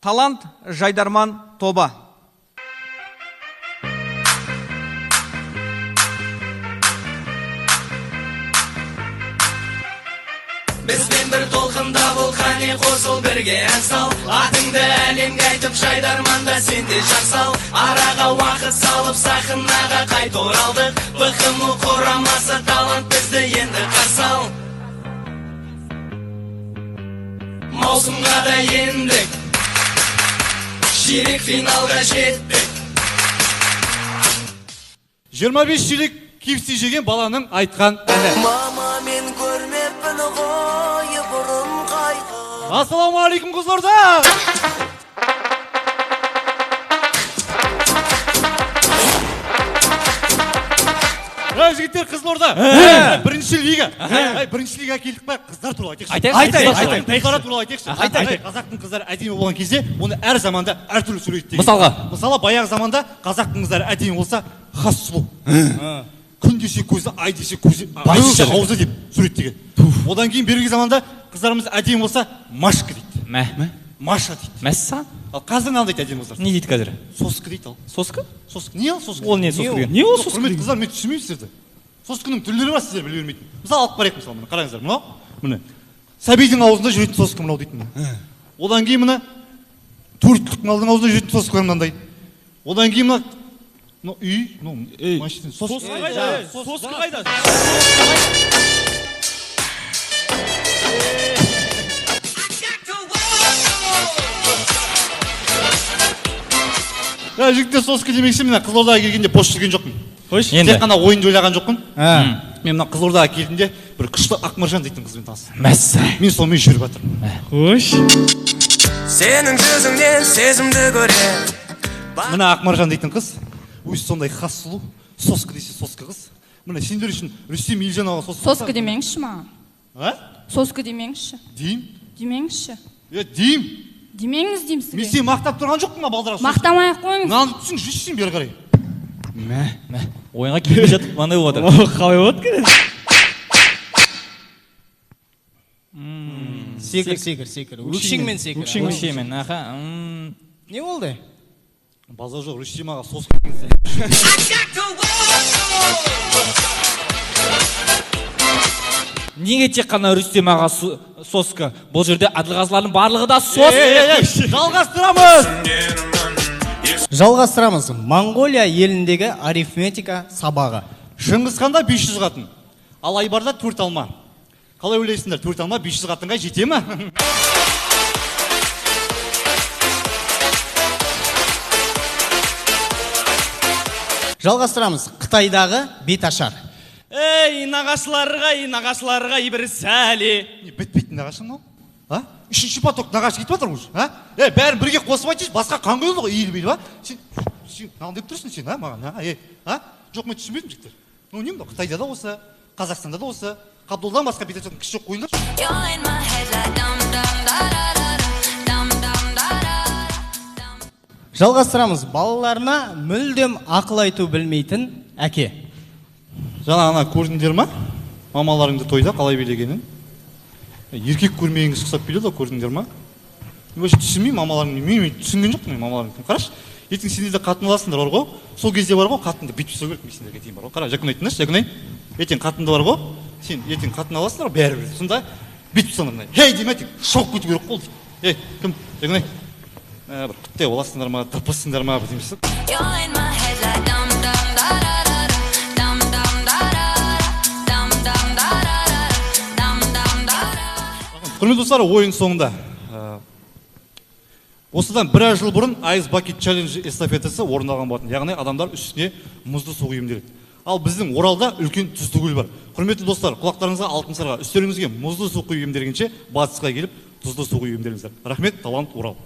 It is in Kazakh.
Талант Жайдарман тобы. Бізбен бір толқында бұл қане қосыл бірге ән сал. Атыңды әлемге айтып Жайдарманда сенде жан сал. Араға уақыт салып сахнаға қайт оралдық. БХМУ құрамасы талант бізді енді қарсы ал. Маусымға да ендік, ширек финалға жеттік. 25 ширек кипси жеген баланың айтқан әні. Мама, мен көрмеппін ғой бұрын қайта. Ассалаумағалейкум Қызылорда! Жігіттер, Қызылорда! Бірінші лига! Бірінші лига келдік па, қыздар туралы айтайықшы. Айтайық. Қыздар туралы айтайықшы. Қазақтың қыздары әдемі болған кезде, оны әр заманда әртүрлі суреттейді. Мысалы, баяғы заманда қазақтың қыздары әдемі болса, хас сұлу. Күн десе көзі, ай десе көзі, аузы деп суреттеген. Одан кейін бергі заманда қыздарымыз әдемі болса, машка дейді. Маша дейді. Мәссан? Ал қазір не дейді әдемі қыздар? Не дейді қазір? Соскы дейді ал. Соскы? Соскы. Не ал соскы? Ол не соскы? Не ол соскы? Құрметті қыздар, мен түсінбеймін сіздерді. Соскының түрлері бар, сіздер біле бермейтін. Мысалы алып барайық, мысалы, қараңыздар, мынау. Міне. Сәбидің аузында жүретін соскы мынау дейді. Одан кейін мына төрттік малдың аузында жүретін соскы мынандай. Одан кейін мына үй, машина, соскы қайда? Соскы қайда? Жігіттер, соскы демекші, мен Қызылордаға келгенде бос жүрген жоқпын. Енді. Тек қана ойынды ойлаған жоқпын. Мен мына Қызылордаға келгенде бір күшті Ақмаржан дейтін қызбен таныстым. Мәссә. Мен сонымен жүріп жатырмын. Қош. Сенің жүзіңнен сезімді көрем. Мына Ақмаржан дейтін қыз, өзі сондай хас сұлу, соскы десе соскы қыз. Міне сендер үшін Рүстем Елжановаға соскы. Соскы демеңізші маған. А? Соскы демеңізші. Деймін. Демеңізші. Деймін. Демеңіз деймін сізге. Мен сені мақтап тұрған жоқпын ба балдырақ? Мақтамай-ақ қойыңыз. Мынаны түсің, жүрсің бері қарай. Ойынға келмей жатып, маңдай отыр. Қалай отыр? Секір. Өкшеңмен секір. Өкшеңмен, аха. Не болды? Базар жоқ, Рүстемаға соскы. Неге тек қана Рүстем аға соскы? Бұл жерде Әділғазылардың барлығы да соскы. Жалғастырамыз. Монғолия еліндегі арифметика сабағы. Шыңғысханда 500 қатын, ал Айбарда 4 алма. Қалай ойлайсыңдар, 4 алма 500 қатынға жете ме? Жалғастырамыз. Қытайдағы беташар. Ей, нағашыларға бір сәле. Бітпейтін нағашың мынау? Үшінші поток нағашы кетіп жатыр уже. Бәрін бірге қосып айтшы, басқа қан құйылды ғой, иілбейді ба? Сен мынау деп тұрсың сен, маған? Жоқ, мен түсінбедім жігіттер. Не мынау, Қытайда да осы, Қазақстанда да осы, Қабдолдан басқа беташардың кіші жоқ қойылды. Жалғастырамыз. Балаларына мүлдем ақыл айту білмейтін әке. Жаңа ана көрдіңдер ма? Мамаларыңды тойда қалай билегенін? Еркек көрмегіңіз ұқсап биледі, көрдіңдер ма? Мен вообще түсінбеймін мамаларыңды. Мен түсінген жоқпын мамаларыңды. Қарашы, ертең сендер де қатын аласыңдар бар ғой. Сол кезде бар ғой, қатынды бүйтіп ұстау керек, мен сендерге дейін бар ғой. Қара, Жакунай тыңдашы, Жакунай. Ертең қатынды бар ғой, сен ертең қатын аласыңдар, бәрібір. Сонда бүйтіп ұстаңдар. Хей деме тек, шоқ кету керек қой. Кім? Жакунай. Бір құттай оласыңдар ма, тырпысыңдар ма, білмейсің. Құрметті достар, ойын соңында. Осыдан біраз жыл бұрын Ice Bucket Challenge эстафетасы орындалған болатын. Яғни адамдар үстіне мұзды су құйымделеді. Ал біздің Оралда үлкен тұзды көл бар. Құрметті достар, құлақтарыңызға алтын сырға, үстеріңізге мұзды су құйымдергенше батысқа келіп тұзды су құйымдеріңіздер. Рахмет, талант Орал.